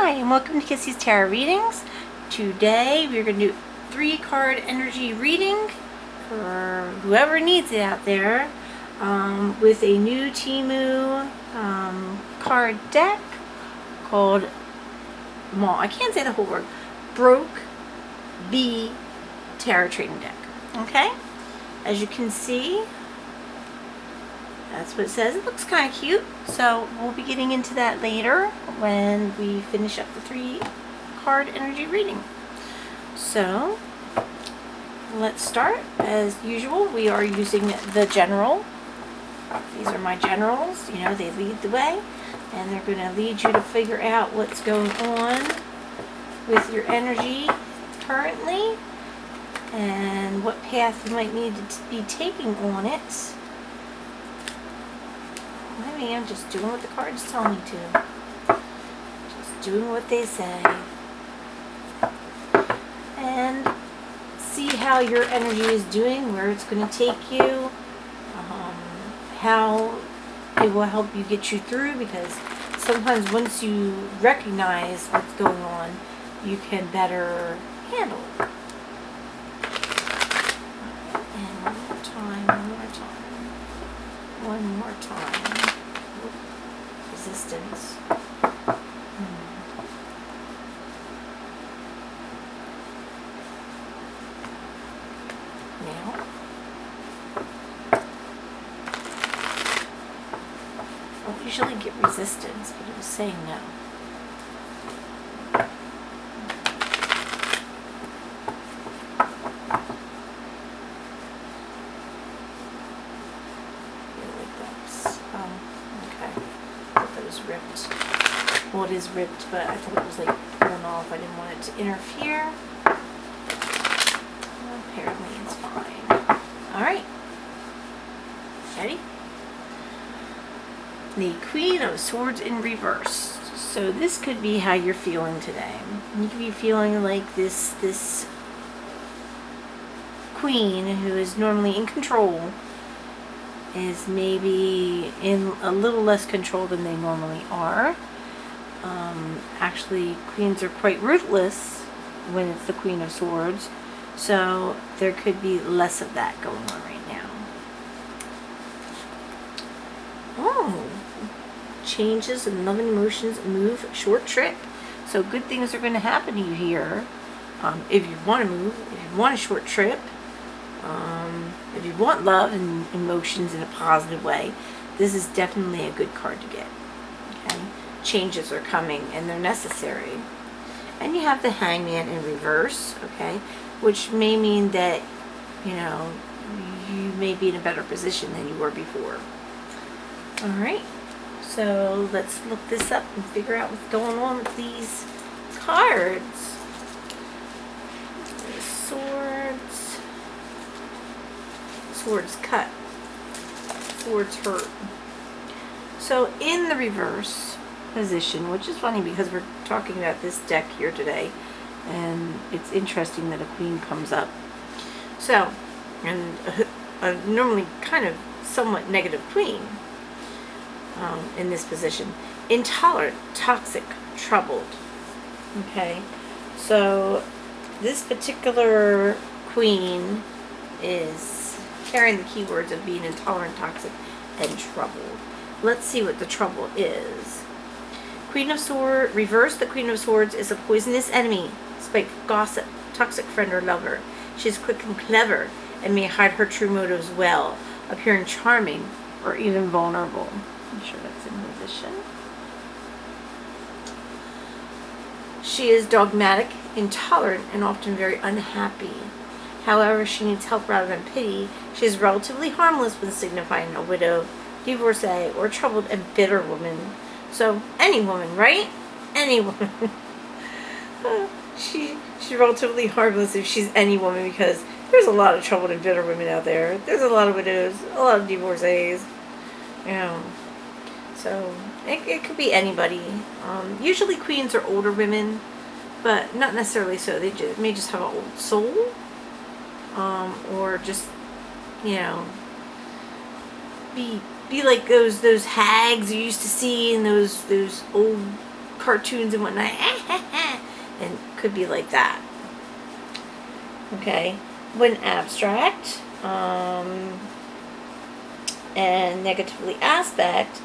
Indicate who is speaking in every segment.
Speaker 1: Hi, and welcome to Kissy's Tarot Readings. Today we're going to do 3-card energy reading for whoever needs it out there with a new Temu card deck called, well, I can't say the whole word, Broke B Tarot Trading Deck. Okay? As you can see, that's what it says. It looks kind of cute. So we'll be getting into that later when we finish up the 3-card energy reading. So let's start. As usual, we are using the general. These are my generals. You know, they lead the way. And they're going to lead you to figure out what's going on with your energy currently and what path you might need to be taking on it. Maybe I'm just doing what the cards tell me to. Just doing what they say. And see how your energy is doing, where it's going to take you, how it will help you get you through, because sometimes once you recognize what's going on, you can better handle it. And one more time. Resistance. Now. I don't usually get resistance, but it was saying no. Ripped. Well, it is ripped, but I thought it was like pulling off. I didn't want it to interfere. Well, apparently it's fine. Alright. Ready? The Queen of Swords in reverse. So this could be how you're feeling today. You could be feeling like this queen who is normally in control is maybe in a little less control than they normally are. Actually, queens are quite ruthless when it's the Queen of Swords, so there could be less of that going on right now. Oh, changes in love and emotions, move, short trip. So good things are going to happen to you here. If you want to move, if you want a short trip, if you want love and emotions in a positive way, this is definitely a good card to get. Okay? Changes are coming and they're necessary. And you have the Hangman in reverse, okay? Which may mean that, you know, you may be in a better position than you were before. Alright, so let's look this up and figure out what's going on with these cards. Swords. Swords cut. Swords hurt. So in the reverse position, which is funny because we're talking about this deck here today, and it's interesting that a queen comes up. So, and a normally kind of somewhat negative queen in this position. Intolerant, toxic, troubled. Okay, so this particular queen is carrying the keywords of being intolerant, toxic, and troubled. Let's see what the trouble is. Queen of Swords, reverse, the Queen of Swords is a poisonous enemy, spiteful gossip, toxic friend or lover. She is quick and clever and may hide her true motives well, appearing charming or even vulnerable. I'm sure that's in position. She is dogmatic, intolerant, and often very unhappy. However, she needs help rather than pity. She is relatively harmless when signifying a widow, divorcee, or troubled and bitter woman. So, any woman, right? Any woman. She's relatively harmless if she's any woman, because there's a lot of troubled and bitter women out there. There's a lot of widows, a lot of divorcees. You know. So, it could be anybody. Usually queens are older women, but not necessarily so. They may just have an old soul. Or just, you know, be like those hags you used to see in those old cartoons and whatnot. And could be like that. Okay. When abstract and negatively aspect,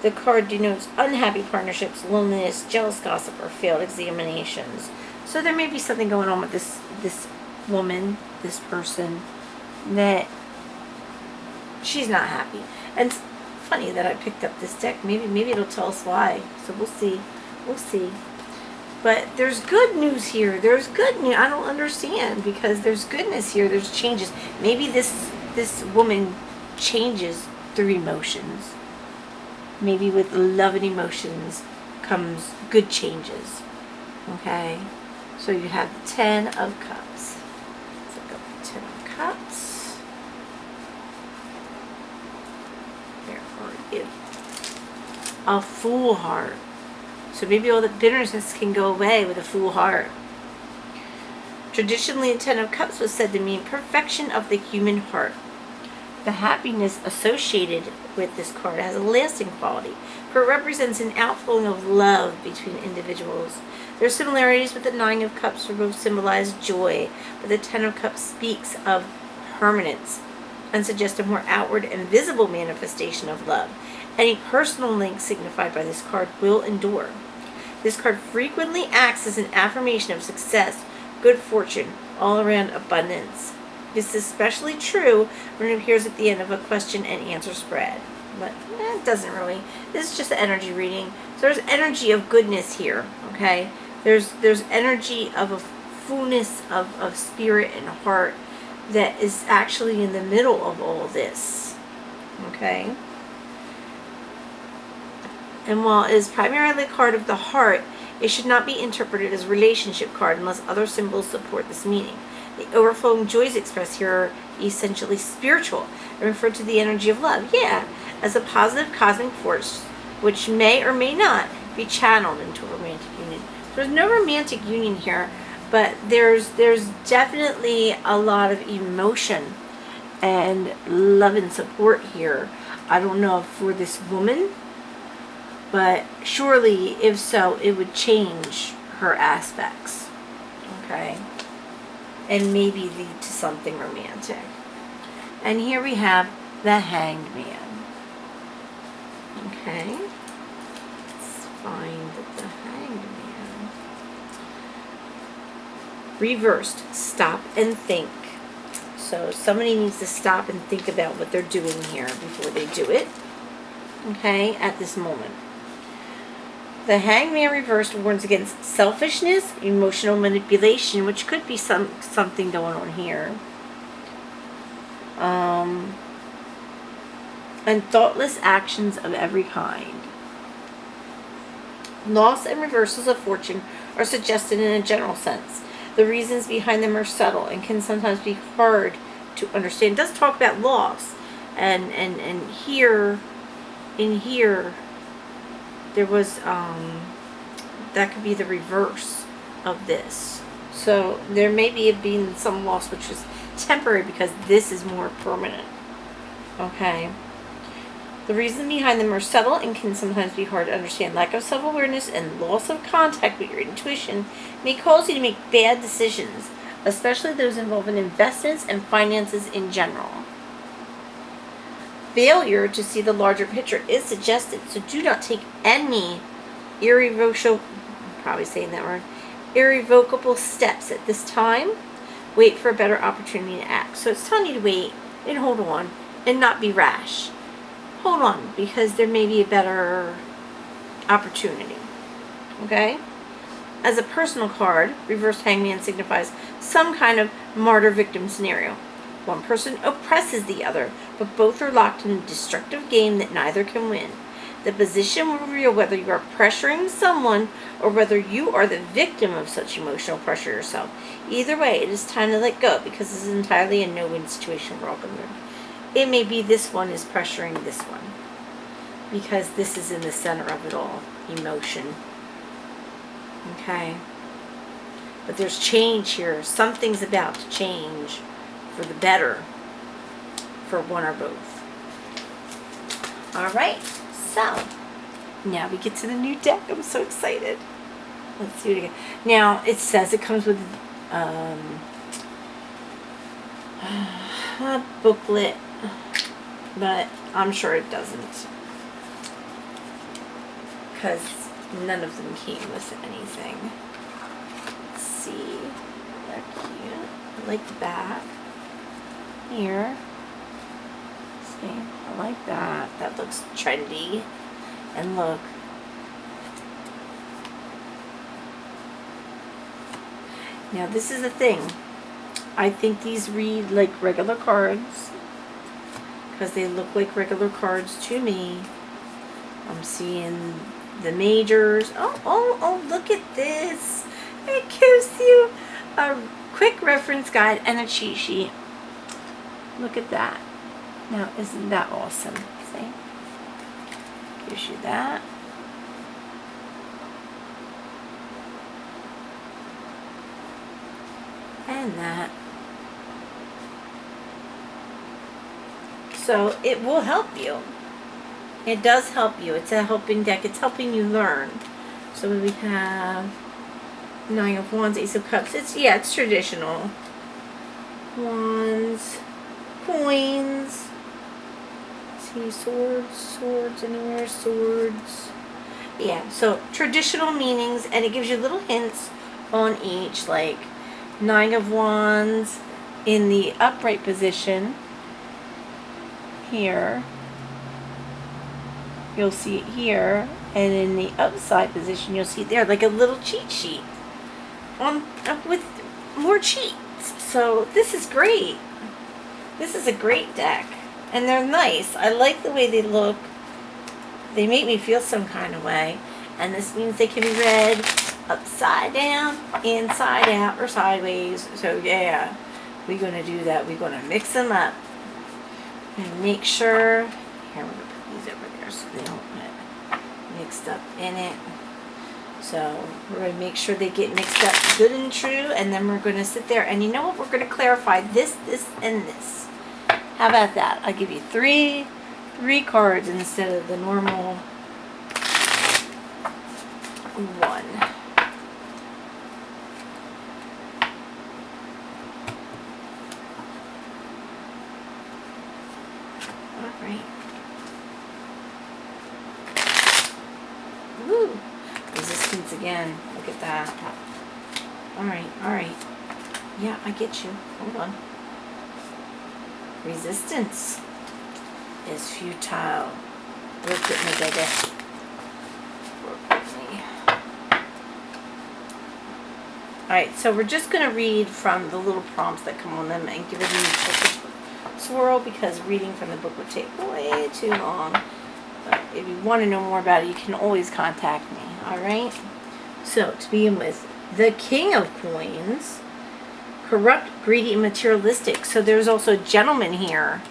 Speaker 1: the card denotes unhappy partnerships, loneliness, jealous gossip, or failed examinations. So there may be something going on with this woman, this person, that she's not happy. And it's funny that I picked up this deck. Maybe it'll tell us why. So we'll see. We'll see. But there's good news here. There's good news. I don't understand, because there's goodness here. There's changes. Maybe this woman changes through emotions. Maybe with love and emotions comes good changes. Okay? So you have the 10 of Cups. Let's look up the 10 of Cups. Where are you? A Fool heart. So maybe all the bitterness can go away with a Fool heart. Traditionally, the 10 of Cups was said to mean perfection of the human heart. The happiness associated with this card has a lasting quality, for it represents an outflowing of love between individuals. There are similarities with the 9 of Cups, for both symbolize joy, but the 10 of Cups speaks of permanence and suggests a more outward and visible manifestation of love. Any personal link signified by this card will endure. This card frequently acts as an affirmation of success, good fortune, all-around abundance. This is especially true when it appears at the end of a question and answer spread. But it doesn't really. This is just an energy reading. So there's energy of goodness here, okay? There's energy of a fullness of spirit and heart that is actually in the middle of all this, okay? And while it is primarily a card of the heart, it should not be interpreted as a relationship card unless other symbols support this meaning. The overflowing joys expressed here are essentially spiritual and refer to the energy of love, as a positive cosmic force, which may or may not be channeled into a romantic union. There's no romantic union here, but there's definitely a lot of emotion and love and support here. I don't know for this woman, but surely, if so, it would change her aspects, okay? And maybe lead to something romantic. And here we have the Hanged Man. Okay. Let's find the Hanged Man. Reversed. Stop and think. So somebody needs to stop and think about what they're doing here before they do it. Okay, at this moment. The Hanged Man reversed warns against selfishness, emotional manipulation, which could be something going on here, and thoughtless actions of every kind. Loss and reversals of fortune are suggested in a general sense. The reasons behind them are subtle and can sometimes be hard to understand. It does talk about loss, and here, there was, that could be the reverse of this. So there may be been some loss which is temporary because this is more permanent. Okay. The reasons behind them are subtle and can sometimes be hard to understand. Lack of self-awareness and loss of contact with your intuition may cause you to make bad decisions, especially those involving investments and finances in general. Failure to see the larger picture is suggested, so do not take any irrevocable steps at this time. Wait for a better opportunity to act. So it's telling you to wait and hold on and not be rash. Hold on, because there may be a better opportunity. Okay? As a personal card, reversed Hangman signifies some kind of martyr victim scenario. One person oppresses the other, but both are locked in a destructive game that neither can win. The position will reveal whether you are pressuring someone or whether you are the victim of such emotional pressure yourself. Either way, it is time to let go, because this is entirely a no-win situation we're all going through. It may be this one is pressuring this one, because this is in the center of it all, emotion. Okay? But there's change here. Something's about to change for the better for one or both. All right, so Now we get to the new deck. I'm so excited. Let's do it again. Now, it says it comes with a booklet, but I'm sure it doesn't, because none of them came with anything. Let's see. They're cute. I like the back. Here. See, I like that. That looks trendy. And look. Now this is the thing. I think these read like regular cards, because they look like regular cards to me. I'm seeing the majors. Oh, look at this. It gives you a quick reference guide and a cheat sheet. Look at that. Now, isn't that awesome? See? Gives you that. And that. So it will help you. It does help you. It's a helping deck. It's helping you learn. So we have Nine of Wands, Ace of Cups. It's traditional. Wands, coins. See, swords anywhere, swords. Yeah, so traditional meanings, and it gives you little hints on each, like Nine of Wands in the upright position. Here. You'll see it here, and in the upside position, you'll see it there, like a little cheat sheet with more cheats. So this is great. This is a great deck, and they're nice. I like the way they look. They make me feel some kind of way, and this means they can be read upside down, inside out, or sideways. So yeah, we're gonna do that. We're gonna mix them up and make sure. Here, we're gonna put these over there so they don't get mixed up in it. So we're going to make sure they get mixed up good and true, and then we're going to sit there, and you know what? We're going to clarify this, and this. How about that? I'll give you three cards instead of the normal one. All right. Woo! Resistance again. Look at that. Alright. Yeah, I get you. Hold on. Resistance is futile. Work with me, baby. Work with me. Alright, so we're just going to read from the little prompts that come on them and give it a swirl, because reading from the book would take way too long. But if you want to know more about it, you can always contact me. Alright? So, to begin with, the King of Coins, corrupt, greedy, and materialistic. So there's also a gentleman here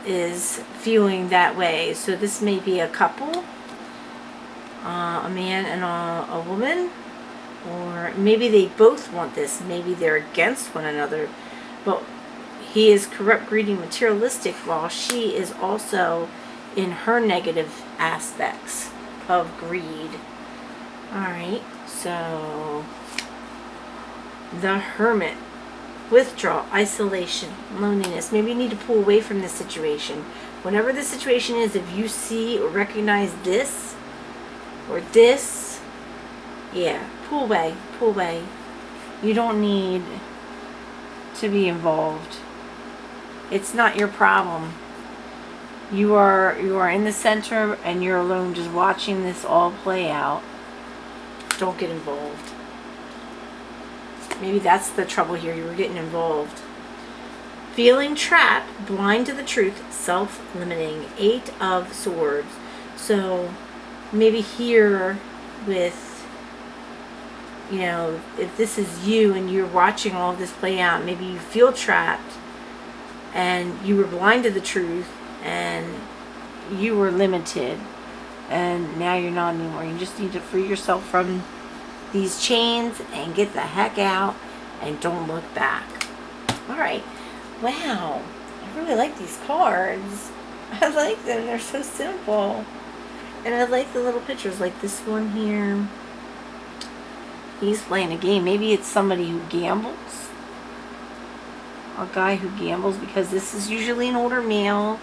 Speaker 1: is feeling that way. So this may be a couple, a man and a woman, or maybe they both want this. Maybe they're against one another. But he is corrupt, greedy, materialistic, while she is also in her negative aspects of greed. Alright, so the Hermit. Withdrawal, isolation, loneliness. Maybe you need to pull away from this situation. Whenever the situation is, if you see or recognize this or this, yeah, pull away. You don't need to be involved. It's not your problem. You are in the center, and you're alone just watching this all play out. Don't get involved. Maybe that's the trouble here. You were getting involved. Feeling trapped, blind to the truth, self-limiting. 8 of Swords. So maybe here with, you know, if this is you and you're watching all of this play out, maybe you feel trapped and you were blind to the truth, and you were limited, and now you're not anymore. You just need to free yourself from these chains and get the heck out, and don't look back. Alright. Wow. I really like these cards. I like them. They're so simple. And I like the little pictures, like this one here. He's playing a game. Maybe it's somebody who gambles. A guy who gambles, because this is usually an older male.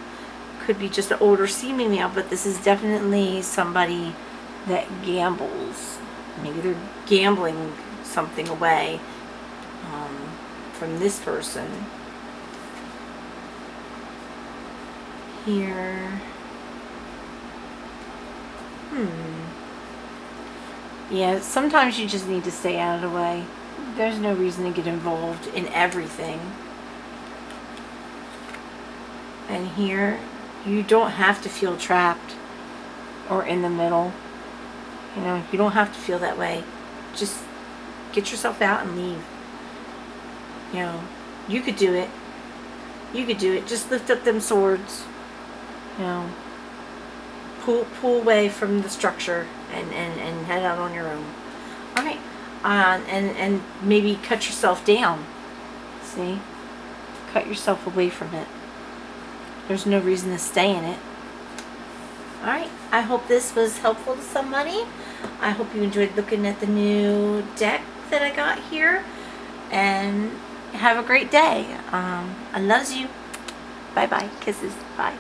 Speaker 1: Could be just an older seeming male, but this is definitely somebody that gambles. Maybe they're gambling something away from this person. Here. Yeah, sometimes you just need to stay out of the way. There's no reason to get involved in everything. And here, you don't have to feel trapped or in the middle. You know, you don't have to feel that way. Just get yourself out and leave. You know, you could do it. You could do it. Just lift up them swords. You know, pull away from the structure and head out on your own. All right. And maybe cut yourself down. See? Cut yourself away from it. There's no reason to stay in it. Alright, I hope this was helpful to somebody. I hope you enjoyed looking at the new deck that I got here. And have a great day. I love you. Bye-bye. Kisses. Bye.